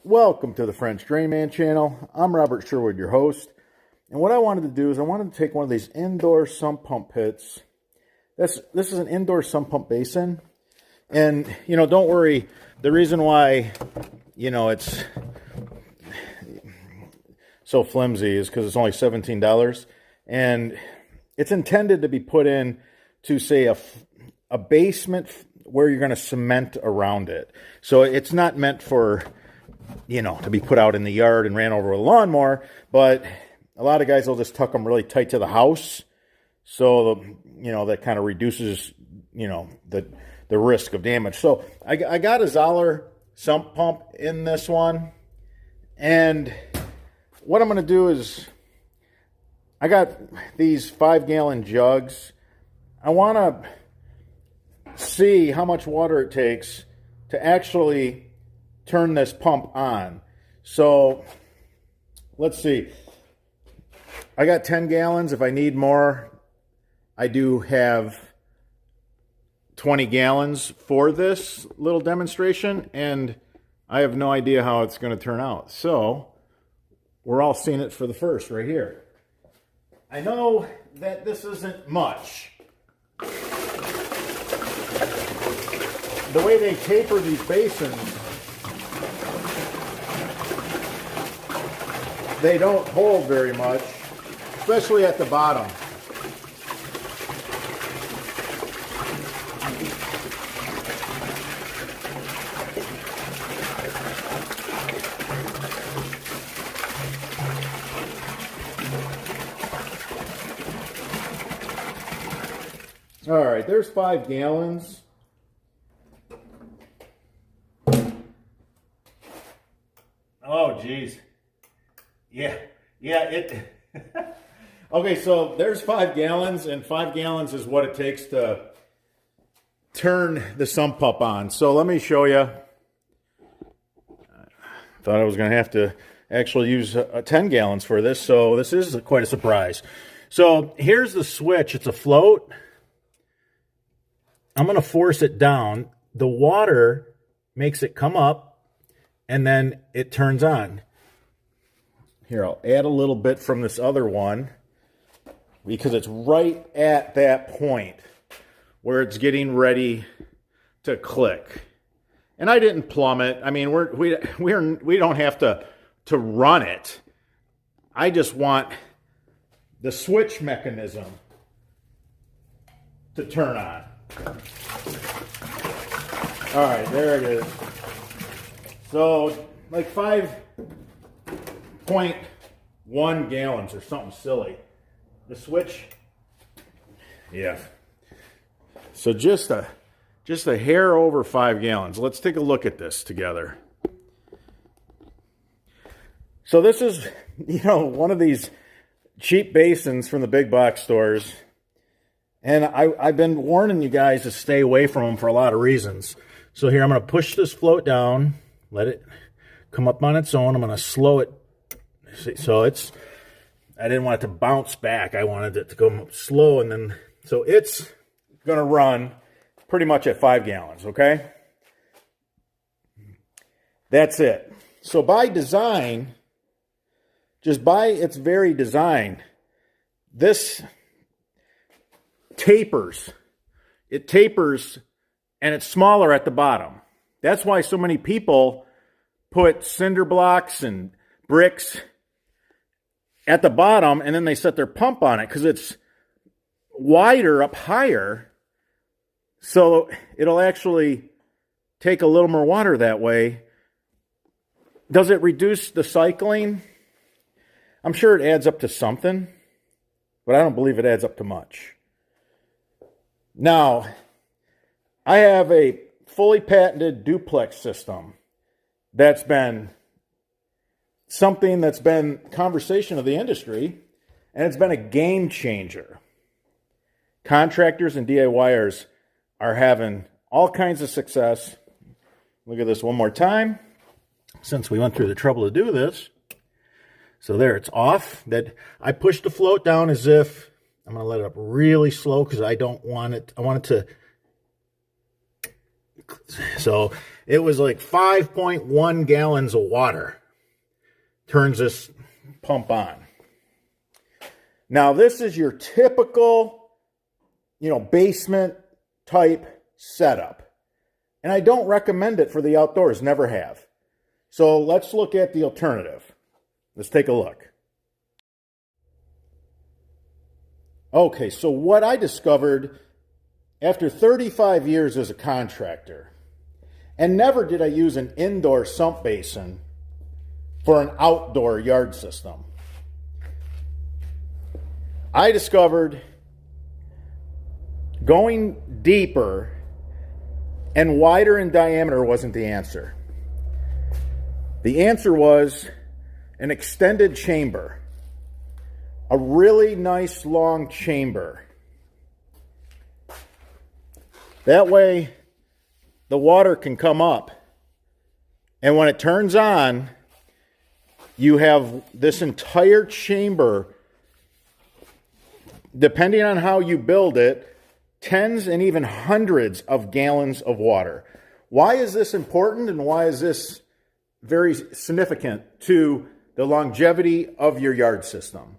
Welcome to the French Drain Man channel. I'm Robert Sherwood, your host. And what I wanted to do is I wanted to take one of these indoor sump pump pits. This is an indoor sump pump basin. And, don't worry. The reason why, it's so flimsy is because it's only $17. And it's intended to be put in to, say, a basement where you're going to cement around it. So it's not meant for, to be put out in the yard and ran over with a lawnmower, but a lot of guys will just tuck them really tight to the house. So, that kind of reduces, the risk of damage. So I got a Zoller sump pump in this one. And what I'm going to do is I got these 5-gallon jugs. I want to see how much water it takes to actually turn this pump on. So let's see. I got 10 gallons. If I need more, I do have 20 gallons for this little demonstration, and I have no idea how it's going to turn out. So we're all seeing it for the first right here. I know that this isn't much. The way they taper these basins, they don't hold very much, especially at the bottom. All right, there's 5 gallons. Oh, geez. Yeah, it... Okay, so there's 5 gallons, and 5 gallons is what it takes to turn the sump pump on. So let me show you. Thought I was going to have to actually use 10 gallons for this, so this is quite a surprise. So here's the switch. It's a float. I'm going to force it down. The water makes it come up, and then it turns on. Here, I'll add a little bit from this other one because it's right at that point where it's getting ready to click. And I didn't plumb it. I mean, we don't have to run it. I just want the switch mechanism to turn on. All right, there it is. So, like 5.1 gallons or something silly. The switch, yeah. So just a hair over 5 gallons. Let's take a look at this together. So this is, one of these cheap basins from the big box stores. And I've been warning you guys to stay away from them for a lot of reasons. So here, I'm going to push this float down, let it come up on its own. I'm going to slow it. So I didn't want it to bounce back. I wanted it to go slow, and then, so it's going to run pretty much at 5 gallons, okay? That's it. So by design, just by its very design, this tapers. It tapers, and it's smaller at the bottom. That's why so many people put cinder blocks and bricks at the bottom, and then they set their pump on it because it's wider up higher, so it'll actually take a little more water that way. Does it reduce the cycling? I'm sure it adds up to something, but I don't believe it adds up to much. Now, I have a fully patented duplex system that's been something that's been conversation of the industry, and it's been a game changer. Contractors and DIYers are having all kinds of success. Look at this one more time, since we went through the trouble to do this. So there, it's off. That I pushed the float down as if I'm going to let it up really slow because I don't want it. I want it to So it was like 5.1 gallons of water turns this pump on. Now this is your typical, basement type setup. And I don't recommend it for the outdoors, never have. So let's look at the alternative. Let's take a look. Okay, so what I discovered after 35 years as a contractor, and never did I use an indoor sump basin for an outdoor yard system, I discovered going deeper and wider in diameter wasn't the answer. The answer was an extended chamber. A really nice long chamber. That way the water can come up. And when it turns on, you have this entire chamber, depending on how you build it, tens and even hundreds of gallons of water. Why is this important, and why is this very significant to the longevity of your yard system?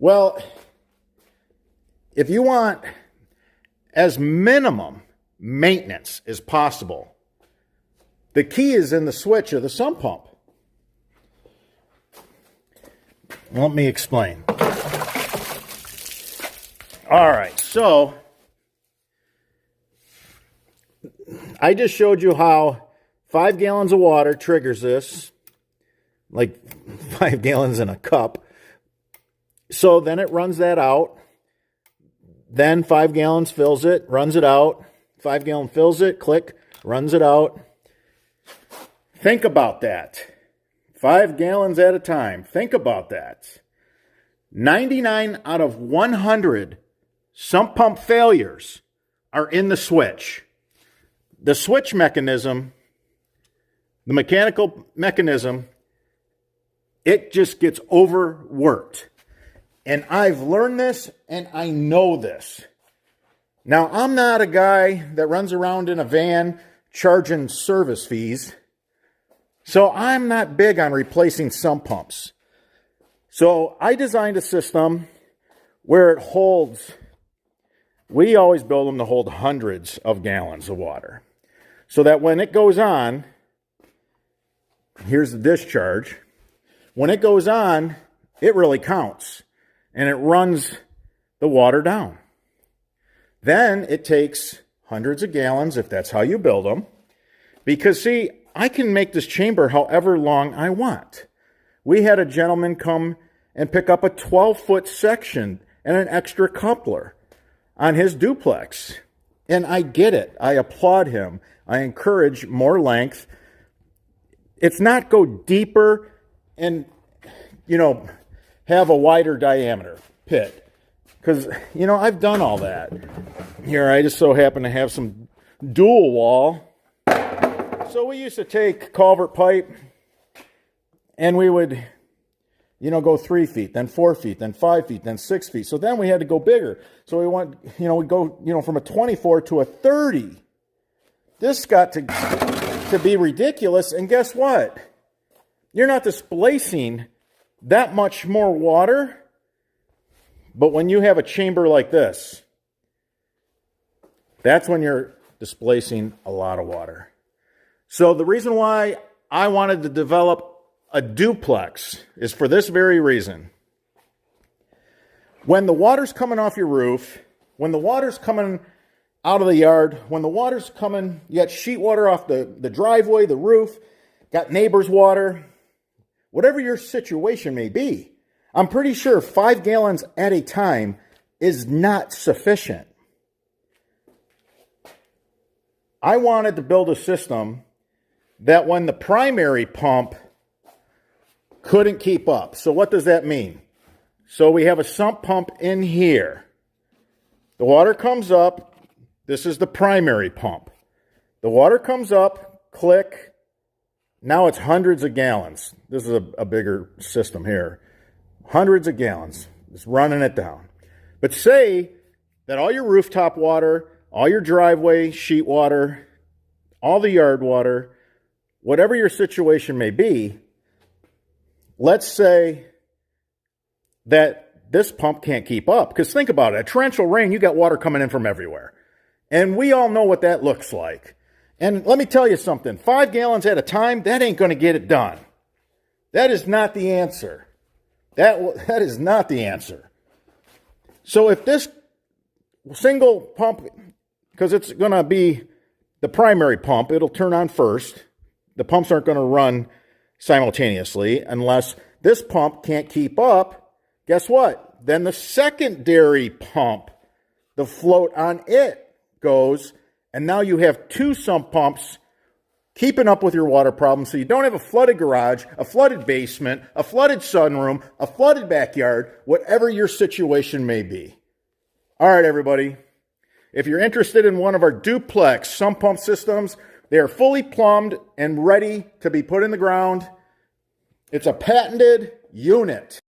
Well, if you want as minimum maintenance as possible, the key is in the switch of the sump pump. Let me explain. All right, so I just showed you how 5 gallons of water triggers this, like 5 gallons in a cup. So then it runs that out. Then 5 gallons fills it, runs it out. 5 gallon fills it, click, runs it out. Think about that. 5 gallons at a time. Think about that. 99 out of 100 sump pump failures are in the switch. The switch mechanism, the mechanical mechanism, it just gets overworked. And I've learned this, and I know this. Now, I'm not a guy that runs around in a van charging service fees, so I'm not big on replacing sump pumps. So I designed a system where it holds, we always build them to hold hundreds of gallons of water. So that when it goes on, here's the discharge. When it goes on, it really counts. And it runs the water down. Then it takes hundreds of gallons, if that's how you build them. Because, see, I can make this chamber however long I want. We had a gentleman come and pick up a 12-foot section and an extra coupler on his duplex. And I get it. I applaud him. I encourage more length. It's not go deeper and, have a wider diameter pit. Because, I've done all that. Here, I just so happen to have some dual wall. So we used to take culvert pipe, and we would, go 3 feet, then 4 feet, then 5 feet, then 6 feet. So then we had to go bigger. So we went, we go, from a 24 to a 30. This got to be ridiculous. And guess what? You're not displacing that much more water. But when you have a chamber like this, that's when you're displacing a lot of water. So the reason why I wanted to develop a duplex is for this very reason. When the water's coming off your roof, when the water's coming out of the yard, when the water's coming, you got sheet water off the driveway, the roof, got neighbor's water, whatever your situation may be, I'm pretty sure 5 gallons at a time is not sufficient. I wanted to build a system that when the primary pump couldn't keep up. So what does that mean? So we have a sump pump in here. The water comes up. This is the primary pump. The water comes up, click. Now it's hundreds of gallons. This is a bigger system here. Hundreds of gallons. It's running it down. But say that all your rooftop water, all your driveway sheet water, all the yard water, whatever your situation may be. Let's say that this pump can't keep up. Because think about it. A torrential rain, you got water coming in from everywhere. And we all know what that looks like. And let me tell you something. 5 gallons at a time, that ain't going to get it done. That is not the answer. That is not the answer. So if this single pump, because it's going to be the primary pump, it'll turn on first. The pumps aren't going to run simultaneously unless this pump can't keep up. Guess what? Then the secondary pump, the float on it goes, and now you have 2 sump pumps keeping up with your water problem, so you don't have a flooded garage, a flooded basement, a flooded sunroom, a flooded backyard, whatever your situation may be. All right, everybody. If you're interested in one of our duplex sump pump systems, they are fully plumbed and ready to be put in the ground. It's a patented unit.